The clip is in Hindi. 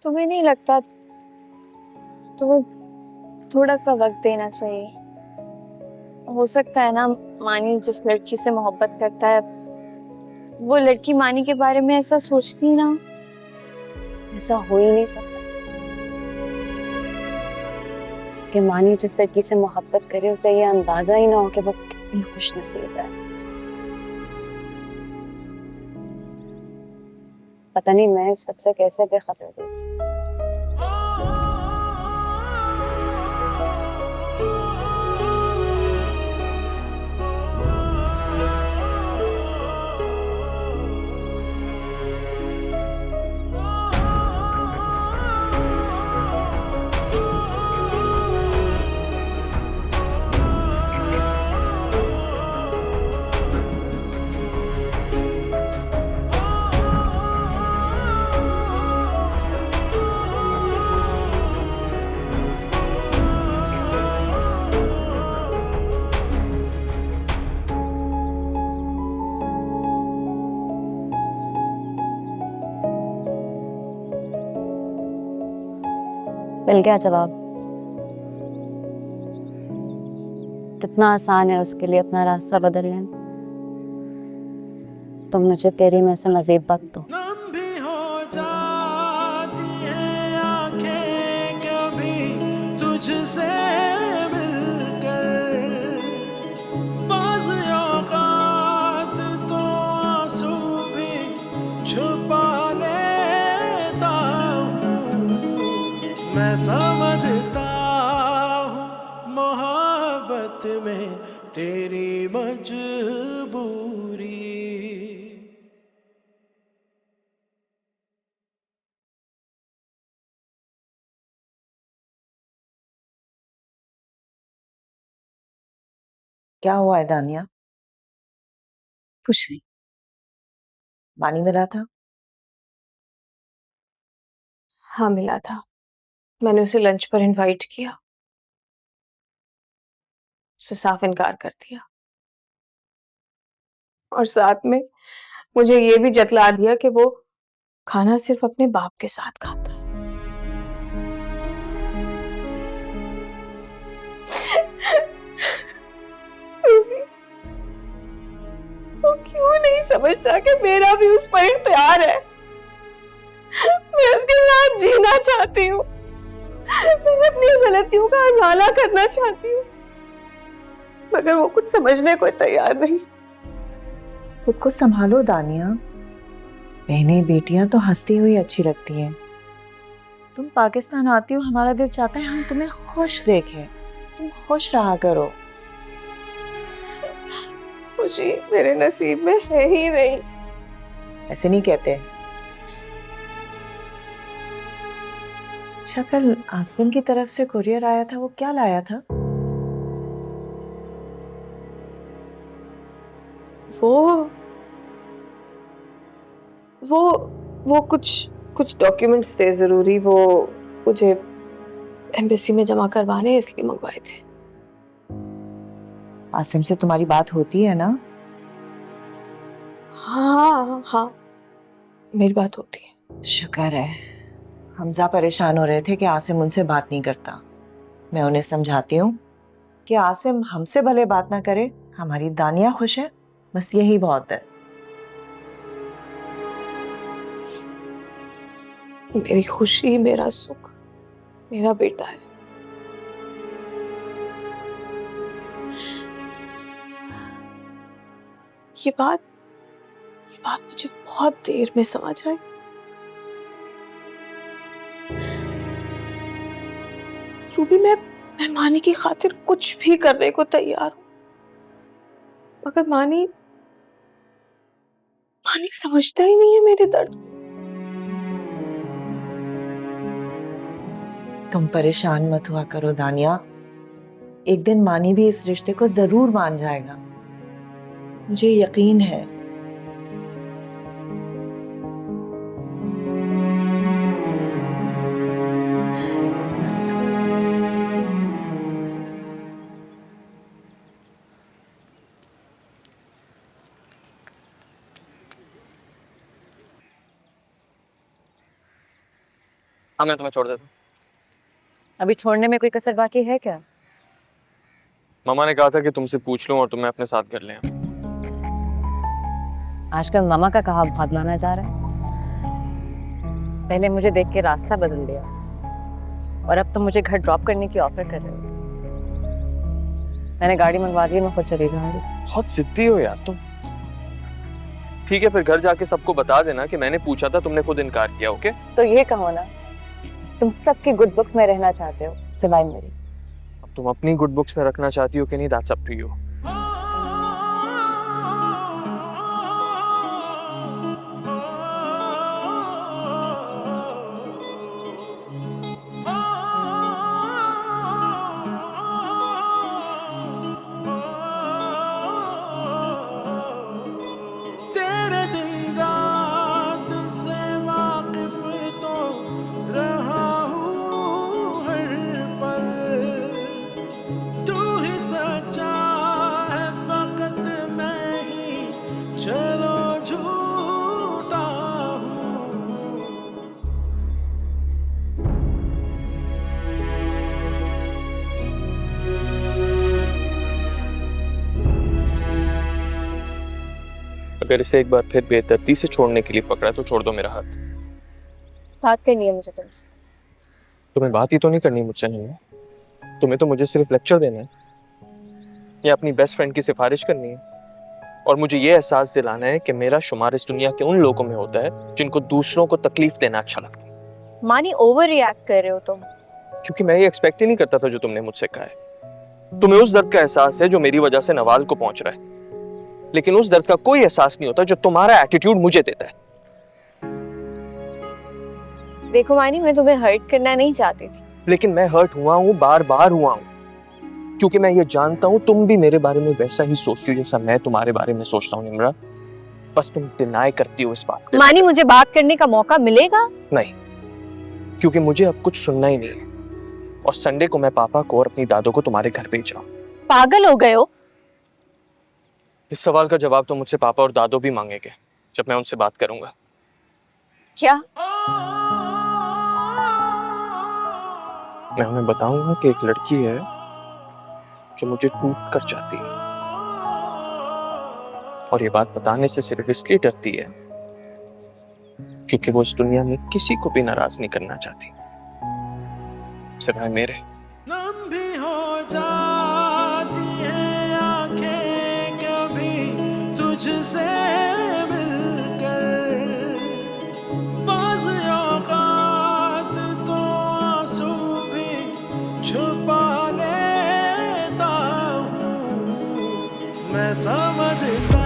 तुम्हें नहीं लगता तुम्हें थोड़ा सा वक्त देना चाहिए? हो सकता है ना, मानी जिस लड़की से मोहब्बत करता है वो लड़की मानी के बारे में ऐसा सोचती ना। ऐसा हो ही नहीं सकता कि मानी जिस लड़की से मोहब्बत करे उसे ये अंदाजा ही ना हो कि वो कितनी खुशनसीब है। पता नहीं मैं इस सबसे कैसे बेखबर हूँ। मिल गया जवाब। कितना आसान है उसके लिए अपना रास्ता बदल लेना। तुम मुझे तेरी में से मजीद वक्त दो। हो जाती है आंखें कभी तुझसे मिलकर, बाज़ औक़ात तो आंसू भी छुपा लेता हूँ। मैं समझता हूँ मोहब्बत में तेरी मजबूरी। क्या हुआ है दानिया? कुछ नहीं। मानी मिला था? हाँ मिला था। मैंने उसे लंच पर इनवाइट किया, उससे साफ इनकार कर दिया और साथ में मुझे ये भी जतला दिया कि वो खाना सिर्फ अपने बाप के साथ खाता है। वो क्यों नहीं समझता कि मेरा भी उस पर इख्तियार है। मैं उसके साथ जीना चाहती हूँ, मैं अपनी गलतियों का अज़ाला करना चाहती हूँ, मगर वो कुछ समझने को तैयार नहीं। खुद को संभालो दानिया। बहनें बेटियां तो हंसती हुई अच्छी लगती हैं। तुम पाकिस्तान आती हो, हमारा दिल चाहता है हम तुम्हें खुश देखें। तुम खुश रहा करो। खुशी मेरे नसीब में है ही नहीं। ऐसे नहीं कहते। अच्छा, कल आसिम की तरफ से कुरियर आया था, वो क्या लाया था? वो वो वो कुछ कुछ डॉक्यूमेंट्स थे जरूरी, वो मुझे एम्बेसी में जमा करवाने इसलिए मंगवाए थे। आसिम से तुम्हारी बात होती है ना? हाँ हाँ, मेरी बात होती है। शुक्र है। हमजा परेशान हो रहे थे कि आसिम उनसे बात नहीं करता। मैं उन्हें समझाती हूँ कि आसिम हमसे भले बात ना करे, हमारी दानिया खुश है, बस यही बहुत है। मेरी खुशी, मेरा सुख, मेरा बेटा है। ये बात ये बात मुझे बहुत देर में समझ आई। रूबी, मैं मानी की खातिर कुछ भी करने को तैयार हूँ, मगर मानी मानी समझता ही नहीं है मेरे दर्द को। तुम परेशान मत हुआ करो दानिया। एक दिन मानी भी इस रिश्ते को जरूर मान जाएगा, मुझे यकीन है। हाँ मैं तुम्हें छोड़ देता हूँ। अभी छोड़ने में कोई कसर बाकी है क्या? मामा ने कहा था कि तुमसे पूछ लूं और तुम्हें अपने साथ कर लें। आजकल मामा का कहा बहुत माना जा रहा है। पहले मुझे देख के रास्ता बदल दिया और अब तुम मुझे घर ड्रॉप करने की ऑफर कर रहे हो। मैंने गाड़ी मंगवा दी, मैं खुद चली जाऊंगी। बहुत जिद्दी हो यार तुम। ठीक है फिर घर जाके सबको बता देना कि मैंने पूछा था, तुमने खुद इनकार किया। ओके? तो ये कहो ना, तुम सबकी गुड बुक्स में रहना चाहते हो सिवाय मेरी। अब तुम अपनी गुड बुक्स में रखना चाहती हो कि नहीं, दैट्स अप टू यू। तेरे दिन रात से वाकिफ तो रहा हूँ हर पल, तू ही सच्चा है फकत मैं ही चलो झूठा हूँ। अगर इसे एक बार फिर बेदर्दी से छोड़ने के लिए पकड़ा तो छोड़ दो मेरा हाथ। बात करनी है मुझे तुमसे। तुम्हें बात ही तो नहीं करनी मुझसे। नहीं है तुम्हें तो मुझे सिर्फ लेक्चर देना है या अपनी बेस्ट फ्रेंड की सिफारिश करनी है और मुझे ये एहसास दिलाना है कि मेरा शुमार इस दुनिया के उन लोगों में होता है जिनको दूसरों को तकलीफ देना अच्छा लगता है। मानी ओवर रिएक्ट कर रहे हो तुम। क्योंकि मैं ये एक्सपेक्ट ही नहीं करता था जो तुमने मुझसे कहा है। तुम्हें उस दर्द का एहसास है जो मेरी वजह से नवाल को पहुंच रहा है, लेकिन उस दर्द का कोई एहसास नहीं होता जो तुम्हारा एटीट्यूड मुझे देता है। देखो मानी, मैं तुम्हें हर्ट करना नहीं चाहती थी, लेकिन मैं हर्ट हुआ हूं, बार बार हुआ हूं, क्योंकि मैं ये जानता हूं तुम भी मेरे बारे में वैसा ही सोचती हो जैसा मैं तुम्हारे बारे में सोचता हूं निम्रा। बस तुम डिनाई करती हो इस बात को। मानी मुझे बात करने का मौका मिलेगा? नहीं, क्योंकि मुझे अब कुछ सुनना ही नहीं है और संडे को मैं पापा को और अपनी दादो को तुम्हारे घर भेज रहा हूं। पागल हो गए हो? इस सवाल का जवाब तो मुझसे पापा और दादो भी मांगेंगे जब मैं उनसे बात करूंगा। क्या? मैं उन्हें बताऊंगा कि एक लड़की है जो मुझे टूट कर चाहती है और ये बात बताने से सिर्फ इसलिए डरती है क्योंकि वो इस दुनिया में किसी को भी नाराज नहीं करना चाहती सिवाय मेरे। नम भी हो जाती है आंखें कभी तुझसे मिलकर, बाज़ औक़ात तो आंसू भी छुपा लेता हूँ। मैं समझता